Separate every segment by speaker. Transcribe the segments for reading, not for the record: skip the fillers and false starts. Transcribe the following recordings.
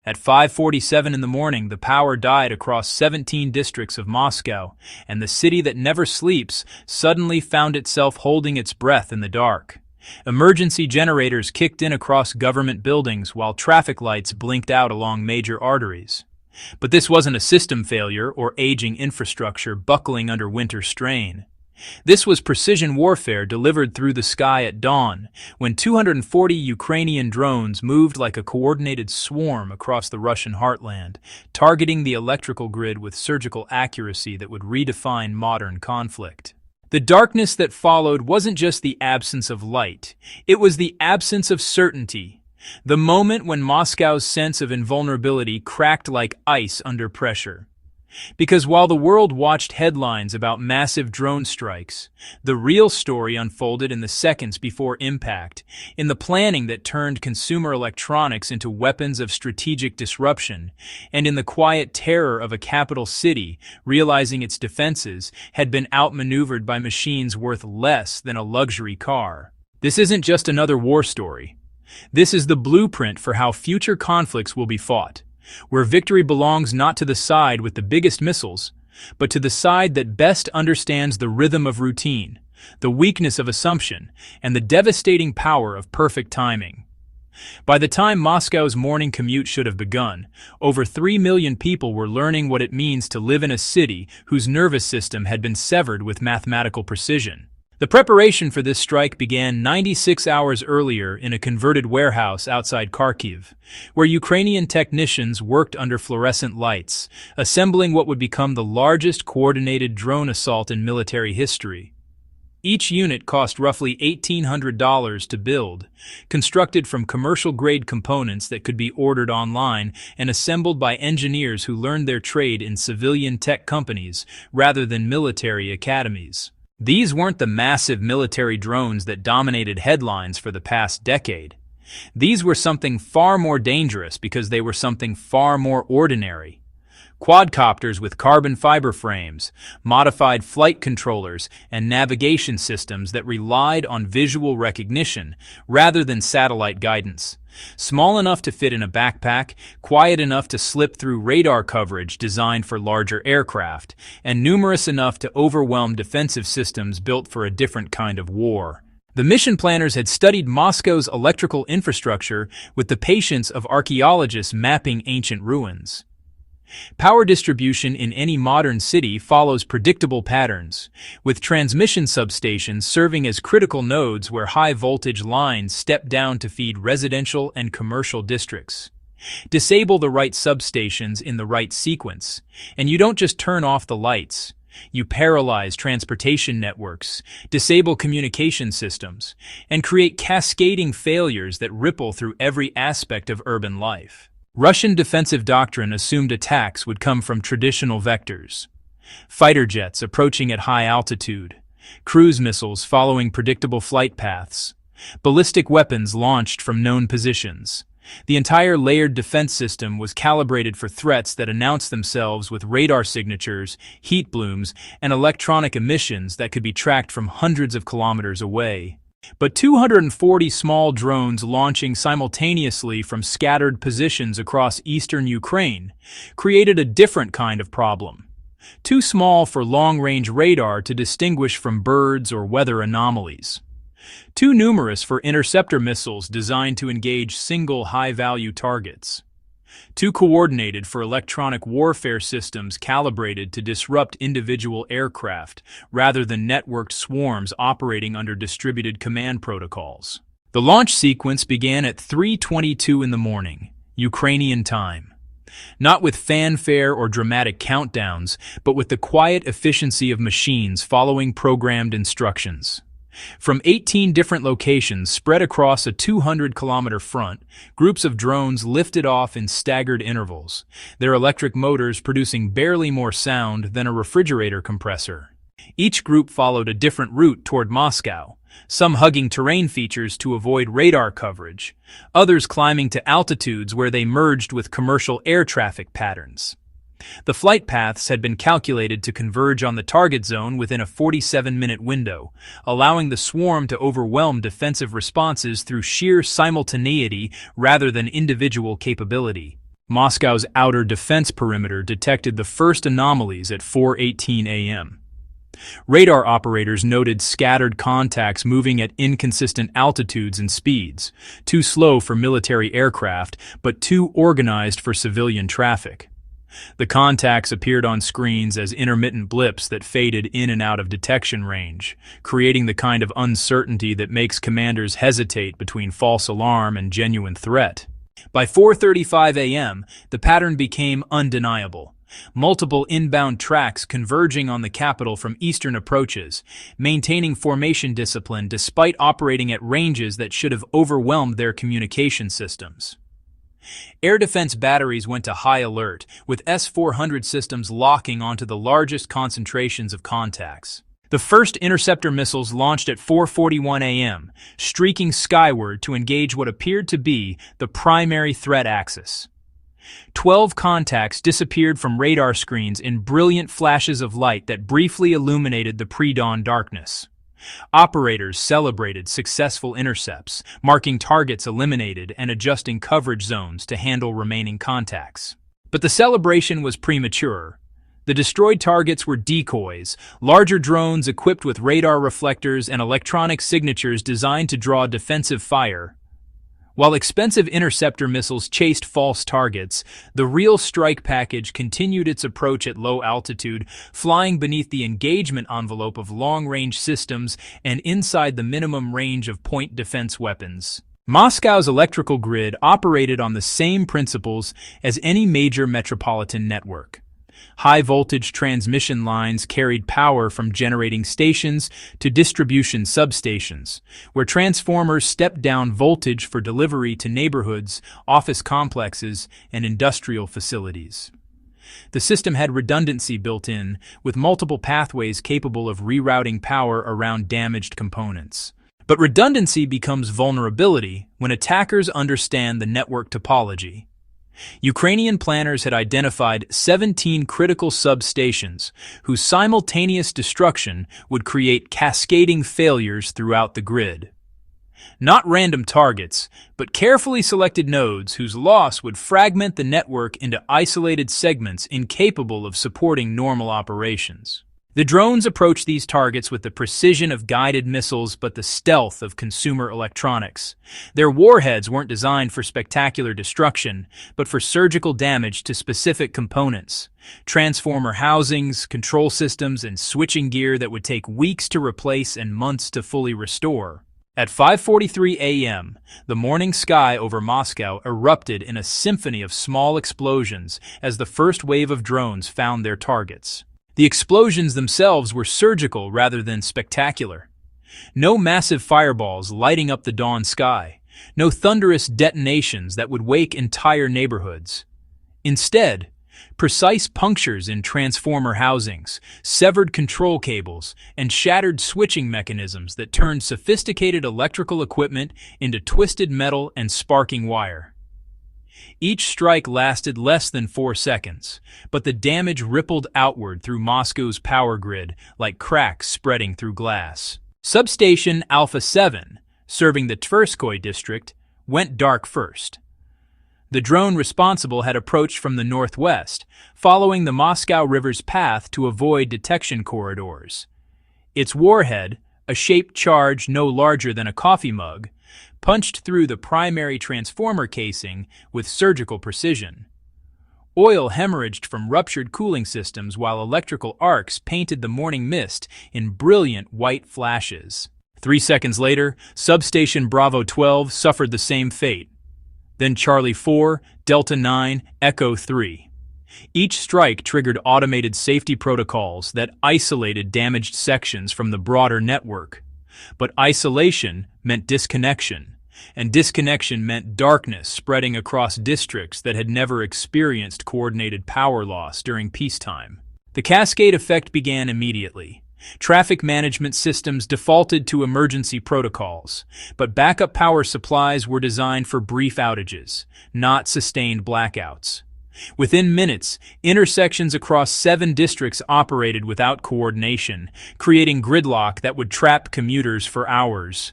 Speaker 1: At 5:47 in the morning, the power died across 17 districts of Moscow, and the city that never sleeps suddenly found itself holding its breath in the dark. Emergency generators kicked in across government buildings while traffic lights blinked out along major arteries. But this wasn't a system failure or aging infrastructure buckling under winter strain. This was precision warfare delivered through the sky at dawn, when 240 Ukrainian drones moved like a coordinated swarm across the Russian heartland, targeting the electrical grid with surgical accuracy that would redefine modern conflict. The darkness that followed wasn't just the absence of light, it was the absence of certainty. The moment when Moscow's sense of invulnerability cracked like ice under pressure. Because while the world watched headlines about massive drone strikes, the real story unfolded in the seconds before impact, in the planning that turned consumer electronics into weapons of strategic disruption, and in the quiet terror of a capital city realizing its defenses had been outmaneuvered by machines worth less than a luxury car. This isn't just another war story. This is the blueprint for how future conflicts will be fought, where victory belongs not to the side with the biggest missiles, but to the side that best understands the rhythm of routine, the weakness of assumption, and the devastating power of perfect timing. By the time Moscow's morning commute should have begun, over 3 million people were learning what it means to live in a city whose nervous system had been severed with mathematical precision. The preparation for this strike began 96 hours earlier in a converted warehouse outside Kharkiv, where Ukrainian technicians worked under fluorescent lights, assembling what would become the largest coordinated drone assault in military history. Each unit cost roughly $1,800 to build, constructed from commercial-grade components that could be ordered online and assembled by engineers who learned their trade in civilian tech companies rather than military academies. These weren't the massive military drones that dominated headlines for the past decade. These were something far more dangerous because they were something far more ordinary. Quadcopters with carbon fiber frames, modified flight controllers, and navigation systems that relied on visual recognition rather than satellite guidance. Small enough to fit in a backpack, quiet enough to slip through radar coverage designed for larger aircraft, and numerous enough to overwhelm defensive systems built for a different kind of war. The mission planners had studied Moscow's electrical infrastructure with the patience of archaeologists mapping ancient ruins. Power distribution in any modern city follows predictable patterns, with transmission substations serving as critical nodes where high-voltage lines step down to feed residential and commercial districts. Disable the right substations in the right sequence, and you don't just turn off the lights. You paralyze transportation networks, disable communication systems, and create cascading failures that ripple through every aspect of urban life. Russian defensive doctrine assumed attacks would come from traditional vectors. Fighter jets approaching at high altitude, cruise missiles following predictable flight paths, ballistic weapons launched from known positions. The entire layered defense system was calibrated for threats that announced themselves with radar signatures, heat blooms, and electronic emissions that could be tracked from hundreds of kilometers away. But 240 small drones launching simultaneously from scattered positions across eastern Ukraine created a different kind of problem. Too small for long-range radar to distinguish from birds or weather anomalies. Too numerous for interceptor missiles designed to engage single high-value targets. Too coordinated for electronic warfare systems calibrated to disrupt individual aircraft rather than networked swarms operating under distributed command protocols. The launch sequence began at 3:22 in the morning, Ukrainian time. Not with fanfare or dramatic countdowns, but with the quiet efficiency of machines following programmed instructions. From 18 different locations spread across a 200-kilometer front, groups of drones lifted off in staggered intervals, their electric motors producing barely more sound than a refrigerator compressor. Each group followed a different route toward Moscow, some hugging terrain features to avoid radar coverage, others climbing to altitudes where they merged with commercial air traffic patterns. The flight paths had been calculated to converge on the target zone within a 47-minute window, allowing the swarm to overwhelm defensive responses through sheer simultaneity rather than individual capability. Moscow's outer defense perimeter detected the first anomalies at 4:18 a.m. Radar operators noted scattered contacts moving at inconsistent altitudes and speeds, too slow for military aircraft, but too organized for civilian traffic. The contacts appeared on screens as intermittent blips that faded in and out of detection range, creating the kind of uncertainty that makes commanders hesitate between false alarm and genuine threat. By 4:35 a.m., the pattern became undeniable. Multiple inbound tracks converging on the capital from eastern approaches, maintaining formation discipline despite operating at ranges that should have overwhelmed their communication systems. Air defense batteries went to high alert, with S-400 systems locking onto the largest concentrations of contacts. The first interceptor missiles launched at 4:41 a.m., streaking skyward to engage what appeared to be the primary threat axis. 12 contacts disappeared from radar screens in brilliant flashes of light that briefly illuminated the pre-dawn darkness. Operators celebrated successful intercepts, marking targets eliminated and adjusting coverage zones to handle remaining contacts. But the celebration was premature. The destroyed targets were decoys, larger drones equipped with radar reflectors and electronic signatures designed to draw defensive fire. While expensive interceptor missiles chased false targets, the real strike package continued its approach at low altitude, flying beneath the engagement envelope of long-range systems and inside the minimum range of point defense weapons. Moscow's electrical grid operated on the same principles as any major metropolitan network. High-voltage transmission lines carried power from generating stations to distribution substations, where transformers stepped down voltage for delivery to neighborhoods, office complexes, and industrial facilities. The system had redundancy built in, with multiple pathways capable of rerouting power around damaged components. But redundancy becomes vulnerability when attackers understand the network topology. Ukrainian planners had identified 17 critical substations whose simultaneous destruction would create cascading failures throughout the grid. Not random targets, but carefully selected nodes whose loss would fragment the network into isolated segments incapable of supporting normal operations. The drones approached these targets with the precision of guided missiles but the stealth of consumer electronics. Their warheads weren't designed for spectacular destruction, but for surgical damage to specific components. Transformer housings, control systems, and switching gear that would take weeks to replace and months to fully restore. At 5:43 a.m., the morning sky over Moscow erupted in a symphony of small explosions as the first wave of drones found their targets. The explosions themselves were surgical rather than spectacular. No massive fireballs lighting up the dawn sky, no thunderous detonations that would wake entire neighborhoods. Instead, precise punctures in transformer housings, severed control cables, and shattered switching mechanisms that turned sophisticated electrical equipment into twisted metal and sparking wire. Each strike lasted less than 4 seconds, but the damage rippled outward through Moscow's power grid like cracks spreading through glass. Substation Alpha 7, serving the Tverskoy district, went dark first. The drone responsible had approached from the northwest, following the Moscow River's path to avoid detection corridors. Its warhead, a shaped charge no larger than a coffee mug, punched through the primary transformer casing with surgical precision. Oil hemorrhaged from ruptured cooling systems while electrical arcs painted the morning mist in brilliant white flashes. 3 seconds later, Substation Bravo 12 suffered the same fate. Then Charlie 4, Delta 9, Echo 3. Each strike triggered automated safety protocols that isolated damaged sections from the broader network. But isolation meant disconnection, and disconnection meant darkness spreading across districts that had never experienced coordinated power loss during peacetime. The cascade effect began immediately. Traffic management systems defaulted to emergency protocols, but backup power supplies were designed for brief outages, not sustained blackouts. Within minutes, intersections across 7 districts operated without coordination, creating gridlock that would trap commuters for hours.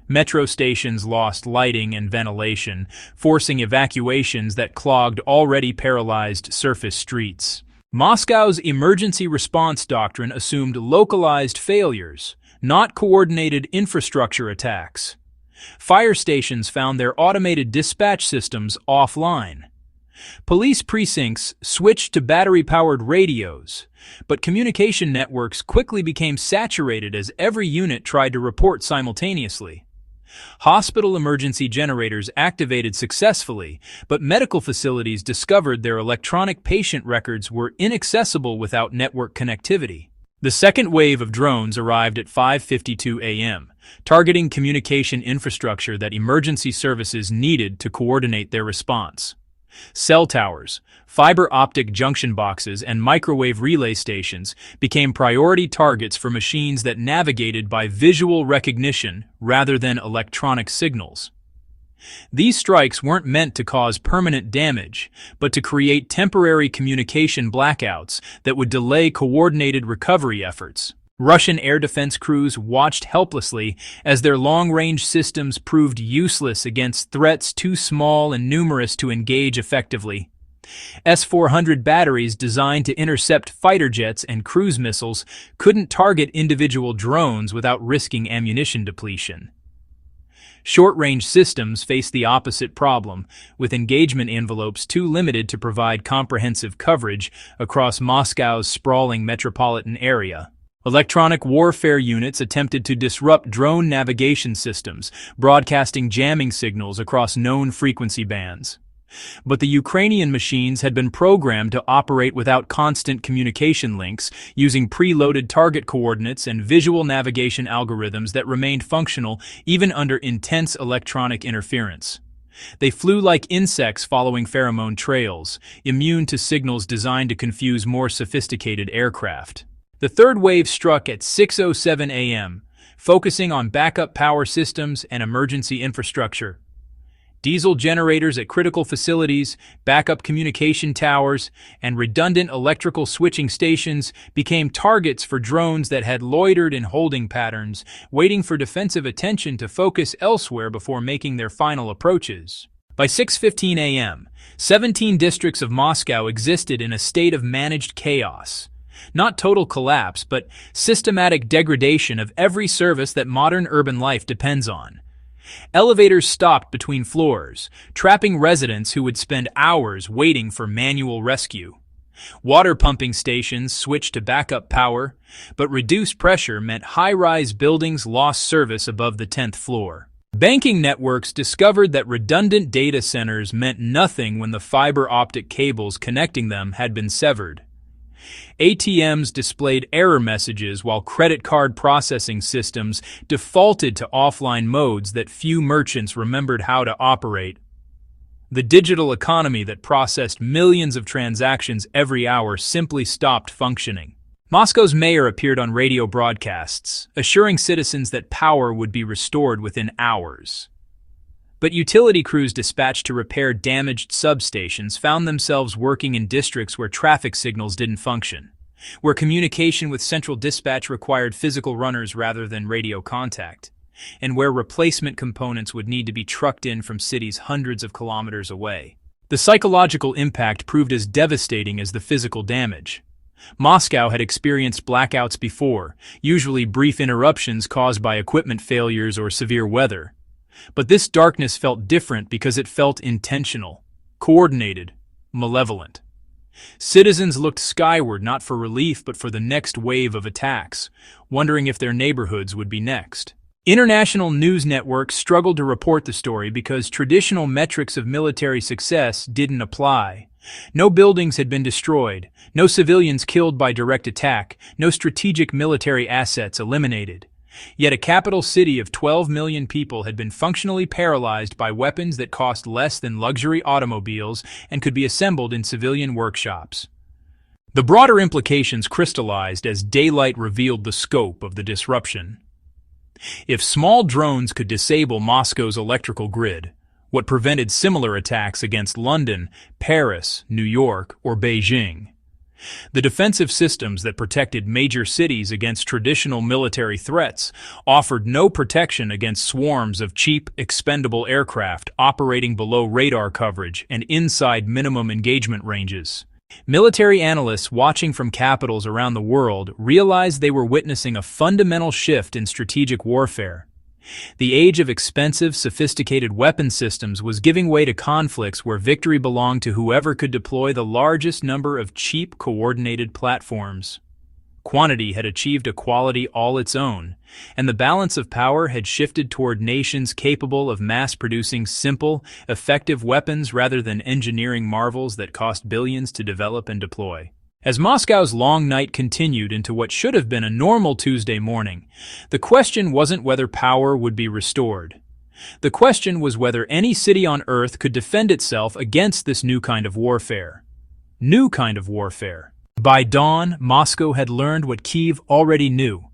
Speaker 1: Metro stations lost lighting and ventilation, forcing evacuations that clogged already paralyzed surface streets. Moscow's emergency response doctrine assumed localized failures, not coordinated infrastructure attacks. Fire stations found their automated dispatch systems offline. Police precincts switched to battery-powered radios, but communication networks quickly became saturated as every unit tried to report simultaneously. Hospital emergency generators activated successfully, but medical facilities discovered their electronic patient records were inaccessible without network connectivity. The second wave of drones arrived at 5:52 a.m., targeting communication infrastructure that emergency services needed to coordinate their response. Cell towers, fiber optic junction boxes, and microwave relay stations became priority targets for machines that navigated by visual recognition rather than electronic signals. These strikes weren't meant to cause permanent damage, but to create temporary communication blackouts that would delay coordinated recovery efforts. Russian air defense crews watched helplessly as their long-range systems proved useless against threats too small and numerous to engage effectively. S-400 batteries designed to intercept fighter jets and cruise missiles couldn't target individual drones without risking ammunition depletion. Short-range systems faced the opposite problem, with engagement envelopes too limited to provide comprehensive coverage across Moscow's sprawling metropolitan area. Electronic warfare units attempted to disrupt drone navigation systems, broadcasting jamming signals across known frequency bands. But the Ukrainian machines had been programmed to operate without constant communication links, using preloaded target coordinates and visual navigation algorithms that remained functional even under intense electronic interference. They flew like insects following pheromone trails, immune to signals designed to confuse more sophisticated aircraft. The third wave struck at 6:07 a.m., focusing on backup power systems and emergency infrastructure. Diesel generators at critical facilities, backup communication towers, and redundant electrical switching stations became targets for drones that had loitered in holding patterns, waiting for defensive attention to focus elsewhere before making their final approaches. By 6:15 a.m., 17 districts of Moscow existed in a state of managed chaos. Not total collapse, but systematic degradation of every service that modern urban life depends on. Elevators stopped between floors, trapping residents who would spend hours waiting for manual rescue. Water pumping stations switched to backup power, but reduced pressure meant high-rise buildings lost service above the 10th floor. Banking networks discovered that redundant data centers meant nothing when the fiber optic cables connecting them had been severed. ATMs displayed error messages while credit card processing systems defaulted to offline modes that few merchants remembered how to operate. The digital economy that processed millions of transactions every hour simply stopped functioning. Moscow's mayor appeared on radio broadcasts, assuring citizens that power would be restored within hours. But utility crews dispatched to repair damaged substations found themselves working in districts where traffic signals didn't function, where communication with central dispatch required physical runners rather than radio contact, and where replacement components would need to be trucked in from cities hundreds of kilometers away. The psychological impact proved as devastating as the physical damage. Moscow had experienced blackouts before, usually brief interruptions caused by equipment failures or severe weather. But this darkness felt different because it felt intentional, coordinated, malevolent. Citizens looked skyward not for relief but for the next wave of attacks, wondering if their neighborhoods would be next. International news networks struggled to report the story because traditional metrics of military success didn't apply. No buildings had been destroyed, no civilians killed by direct attack, no strategic military assets eliminated. Yet a capital city of 12 million people had been functionally paralyzed by weapons that cost less than luxury automobiles and could be assembled in civilian workshops. The broader implications crystallized as daylight revealed the scope of the disruption. If small drones could disable Moscow's electrical grid, what prevented similar attacks against London, Paris, New York, or Beijing? The defensive systems that protected major cities against traditional military threats offered no protection against swarms of cheap, expendable aircraft operating below radar coverage and inside minimum engagement ranges. Military analysts watching from capitals around the world realized they were witnessing a fundamental shift in strategic warfare. The age of expensive, sophisticated weapon systems was giving way to conflicts where victory belonged to whoever could deploy the largest number of cheap, coordinated platforms. Quantity had achieved a quality all its own, and the balance of power had shifted toward nations capable of mass-producing simple, effective weapons rather than engineering marvels that cost billions to develop and deploy. As Moscow's long night continued into what should have been a normal Tuesday morning, the question wasn't whether power would be restored. The question was whether any city on Earth could defend itself against this new kind of warfare. New kind of warfare. By dawn, Moscow had learned what Kyiv already knew,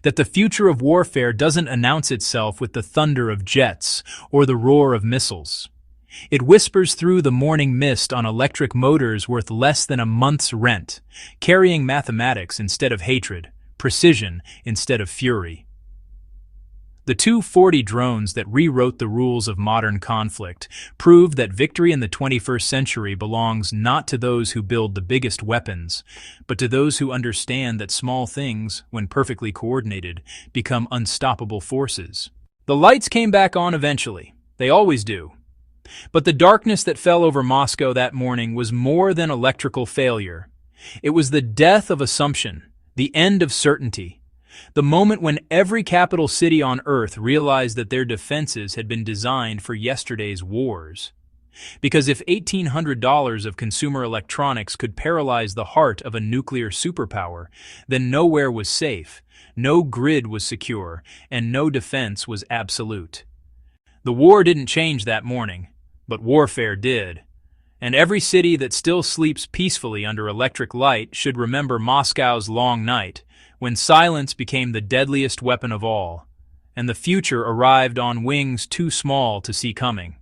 Speaker 1: that the future of warfare doesn't announce itself with the thunder of jets or the roar of missiles. It whispers through the morning mist on electric motors worth less than a month's rent, carrying mathematics instead of hatred, precision instead of fury. The Tu-40 drones that rewrote the rules of modern conflict proved that victory in the 21st century belongs not to those who build the biggest weapons, but to those who understand that small things, when perfectly coordinated, become unstoppable forces. The lights came back on eventually. They always do. But the darkness that fell over Moscow that morning was more than electrical failure. It was the death of assumption, the end of certainty, the moment when every capital city on Earth realized that their defenses had been designed for yesterday's wars. Because if $1,800 of consumer electronics could paralyze the heart of a nuclear superpower, then nowhere was safe, no grid was secure, and no defense was absolute. The war didn't change that morning. But warfare did. And every city that still sleeps peacefully under electric light should remember Moscow's long night, when silence became the deadliest weapon of all, and the future arrived on wings too small to see coming.